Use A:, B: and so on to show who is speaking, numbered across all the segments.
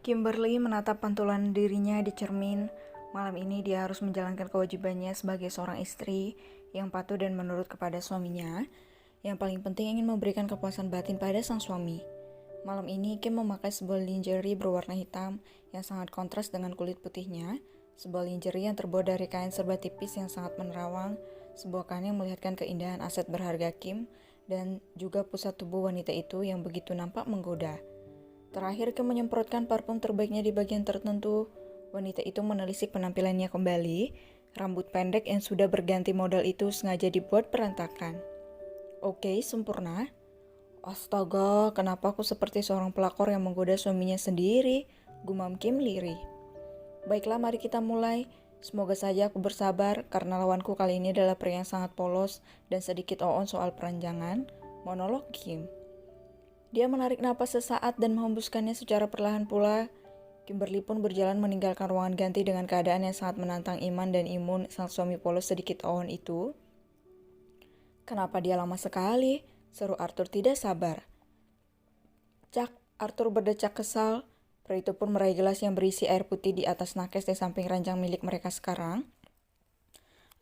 A: Kimberly menatap pantulan dirinya di cermin. Malam ini dia harus menjalankan kewajibannya sebagai seorang istri yang patuh dan menurut kepada suaminya. Yang paling penting ingin memberikan kepuasan batin pada sang suami. Malam ini Kim memakai sebuah lingerie berwarna hitam yang sangat kontras dengan kulit putihnya. Sebuah lingerie yang terbuat dari kain serba tipis yang sangat menerawang. Sebuah kain yang melihatkan keindahan aset berharga Kim dan juga pusat tubuh wanita itu yang begitu nampak menggoda. Terakhir Kim menyemprotkan parfum terbaiknya di bagian tertentu. Wanita itu menelisik penampilannya kembali. Rambut pendek yang sudah berganti model itu sengaja dibuat berantakan. Oke, sempurna. Astaga, kenapa aku seperti seorang pelakor yang menggoda suaminya sendiri? Gumam Kim lirih. Baiklah, mari kita mulai. Semoga saja aku bersabar, karena lawanku kali ini adalah pria yang sangat polos dan sedikit on soal peranjangan. Monolog Kim. Dia menarik napas sesaat dan menghembuskannya secara perlahan pula. Kimberly pun berjalan meninggalkan ruangan ganti dengan keadaan yang sangat menantang iman dan imun sang suami polos sedikit on itu. Kenapa dia lama sekali? Seru Arthur tidak sabar. Cak, Arthur berdecak kesal. Pria itu pun meraih gelas yang berisi air putih di atas nakes di samping ranjang milik mereka sekarang.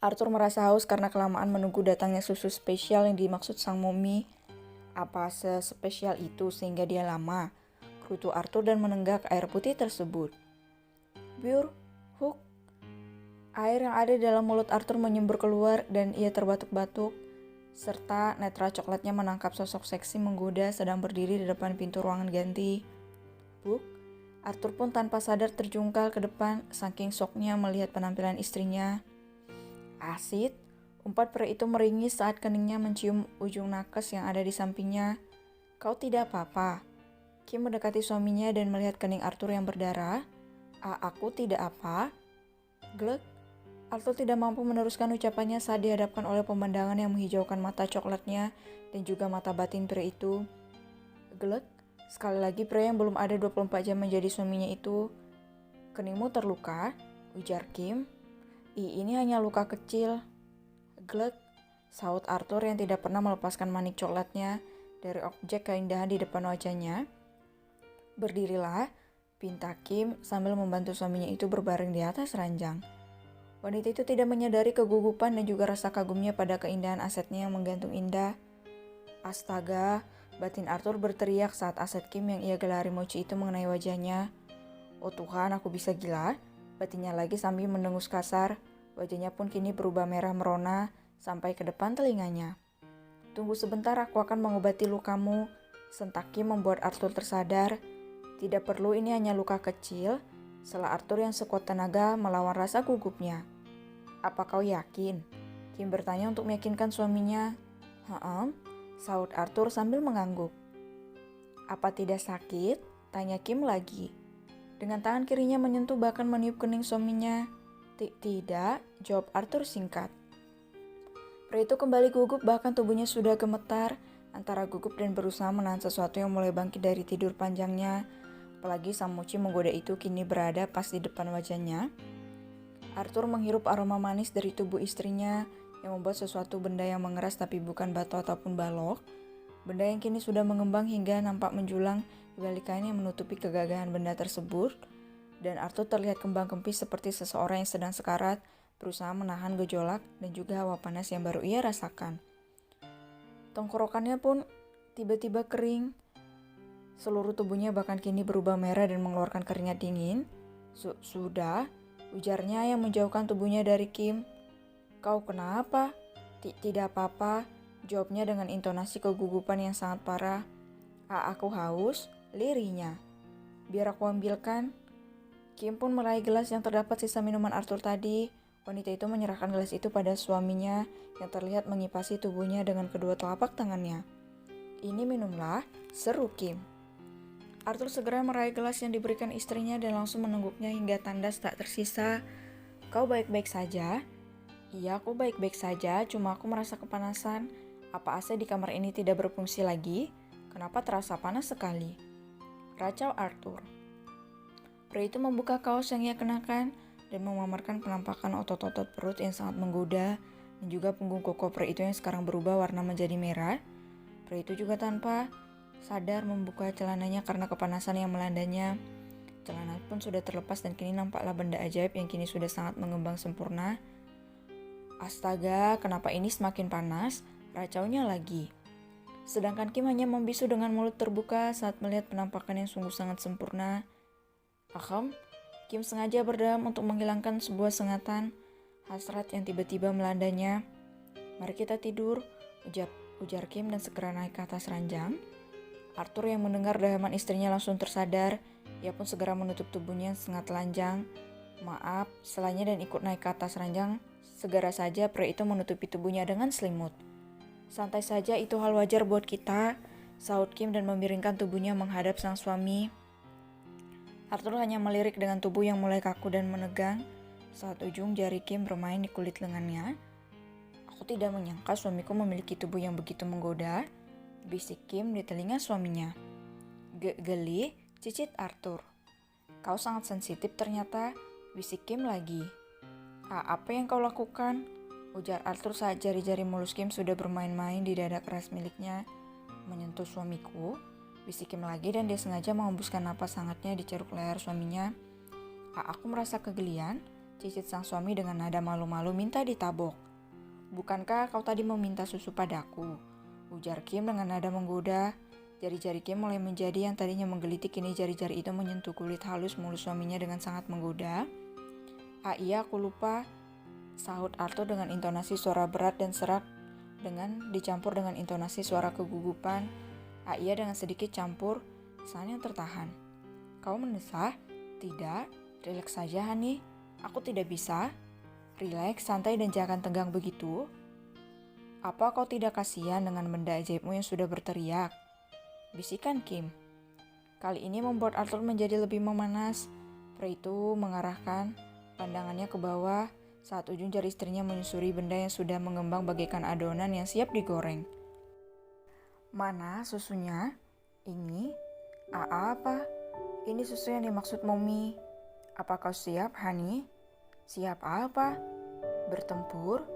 A: Arthur merasa haus karena kelamaan menunggu datangnya susu spesial yang dimaksud sang mommy. Apa sespesial itu sehingga dia lama? Kerutu Arthur dan menenggak air putih tersebut. Biur, huk. Air yang ada dalam mulut Arthur menyembur keluar dan ia terbatuk-batuk. Serta netra coklatnya menangkap sosok seksi menggoda sedang berdiri di depan pintu ruangan ganti. Buk, Arthur pun tanpa sadar terjungkal ke depan saking syoknya melihat penampilan istrinya. Asid. Umpat pria itu meringis saat keningnya mencium ujung nakes yang ada di sampingnya. Kau tidak apa-apa. Kim mendekati suaminya dan melihat kening Arthur yang berdarah. Aku tidak apa. Glek. Arthur tidak mampu meneruskan ucapannya saat dihadapkan oleh pemandangan yang menghijaukan mata coklatnya dan juga mata batin pria itu. Glek. Sekali lagi pria yang belum ada 24 jam menjadi suaminya itu. Keningmu terluka? Ujar Kim. Ini hanya luka kecil. Glek, saut Arthur yang tidak pernah melepaskan manik coklatnya dari objek keindahan di depan wajahnya. Berdirilah, pinta Kim sambil membantu suaminya itu berbaring di atas ranjang. Wanita itu tidak menyadari kegugupan dan juga rasa kagumnya pada keindahan asetnya yang menggantung indah. Astaga, batin Arthur berteriak saat aset Kim yang ia gelari mochi itu mengenai wajahnya. Oh Tuhan, aku bisa gila, batinnya lagi sambil mendengus kasar. Wajahnya pun kini berubah merah merona sampai ke depan telinganya. Tunggu sebentar, aku akan mengobati lukamu. Sentak Kim membuat Arthur tersadar. Tidak perlu, ini hanya luka kecil. Sela Arthur yang sekuat tenaga melawan rasa gugupnya. Apa kau yakin? Kim bertanya untuk meyakinkan suaminya. Saut Arthur sambil mengangguk. Apa tidak sakit? Tanya Kim lagi. Dengan tangan kirinya menyentuh bahkan meniup kening suaminya. Tidak, jawab Arthur singkat. Pria itu kembali gugup bahkan tubuhnya sudah gemetar, antara gugup dan berusaha menahan sesuatu yang mulai bangkit dari tidur panjangnya. Apalagi sang mochi menggoda itu kini berada pas di depan wajahnya. Arthur menghirup aroma manis dari tubuh istrinya yang membuat sesuatu benda yang mengeras tapi bukan batu ataupun balok. Benda yang kini sudah mengembang hingga nampak menjulang di balik kain yang menutupi kegagahan benda tersebut. Dan Arthur terlihat kembang kempis seperti seseorang yang sedang sekarat, berusaha menahan gejolak dan juga hawa panas yang baru ia rasakan. Tenggorokannya pun tiba-tiba kering. Seluruh tubuhnya bahkan kini berubah merah dan mengeluarkan keringat dingin. Sudah, ujarnya yang menjauhkan tubuhnya dari Kim. Kau kenapa? Tidak apa-apa, jawabnya dengan intonasi kegugupan yang sangat parah. Aku haus, lirihnya. Biar aku ambilkan. Kim pun meraih gelas yang terdapat sisa minuman Arthur tadi. Wanita itu menyerahkan gelas itu pada suaminya yang terlihat mengipasi tubuhnya dengan kedua telapak tangannya. Ini minumlah, seru Kim. Arthur segera meraih gelas yang diberikan istrinya dan langsung menengguknya hingga tandas tak tersisa. Kau baik-baik saja? Iya, aku baik-baik saja, cuma aku merasa kepanasan. Apa AC di kamar ini tidak berfungsi lagi? Kenapa terasa panas sekali? Racau Arthur. Pria itu membuka kaos yang ia kenakan dan memamerkan penampakan otot-otot perut yang sangat menggoda dan juga punggung koko pria itu yang sekarang berubah warna menjadi merah. Pria itu juga tanpa sadar membuka celananya karena kepanasan yang melandanya. Celana pun sudah terlepas dan kini nampaklah benda ajaib yang kini sudah sangat mengembang sempurna. Astaga, kenapa ini semakin panas? Racaunya lagi. Sedangkan Kim hanya membisu dengan mulut terbuka saat melihat penampakan yang sungguh sangat sempurna. Kim sengaja berdiam untuk menghilangkan sebuah sengatan hasrat yang tiba-tiba melandanya. Mari kita tidur, ujar Kim dan segera naik ke atas ranjang. Arthur yang mendengar dehaman istrinya langsung tersadar. Ia pun segera menutup tubuhnya sangat telanjang. Maaf, selanya dan ikut naik ke atas ranjang. Segera saja pria itu menutupi tubuhnya dengan selimut. Santai saja, itu hal wajar buat kita, sahut Kim dan memiringkan tubuhnya menghadap sang suami. Arthur hanya melirik dengan tubuh yang mulai kaku dan menegang saat ujung jari Kim bermain di kulit lengannya. Aku tidak menyangka suamiku memiliki tubuh yang begitu menggoda, bisik Kim di telinga suaminya. Geli, cicit Arthur. Kau sangat sensitif ternyata, bisik Kim lagi. Apa yang kau lakukan? Ujar Arthur saat jari-jari mulus Kim sudah bermain-main di dada keras miliknya. Menyentuh suamiku, bisik Kim lagi dan dia sengaja mengembuskan napas hangatnya di ceruk leher suaminya. Aku merasa kegelian, cicit sang suami dengan nada malu-malu minta ditabok. Bukankah kau tadi meminta susu padaku? Ujar Kim dengan nada menggoda. Jari-jari Kim mulai menjadi yang tadinya menggelitik, kini jari-jari itu menyentuh kulit halus mulus suaminya dengan sangat menggoda. Iya, aku lupa, sahut Arthur dengan intonasi suara berat dan serak dengan dicampur dengan intonasi suara kegugupan. Iya dengan sedikit campur kesan yang tertahan. Kau mendesah? Tidak, rileks saja Hani. Aku tidak bisa. Rileks, santai dan jangan tegang begitu. Apa kau tidak kasihan dengan benda ajaibmu yang sudah berteriak? Bisikan Kim. Kali ini membuat Arthur menjadi lebih memanas. Pria itu mengarahkan pandangannya ke bawah saat ujung jari istrinya menyusuri benda yang sudah mengembang bagaikan adonan yang siap digoreng. Mana susunya? Ini? Apa? Ini susu yang dimaksud Mommy. Apa kau siap, Hani? Siap apa? Bertempur?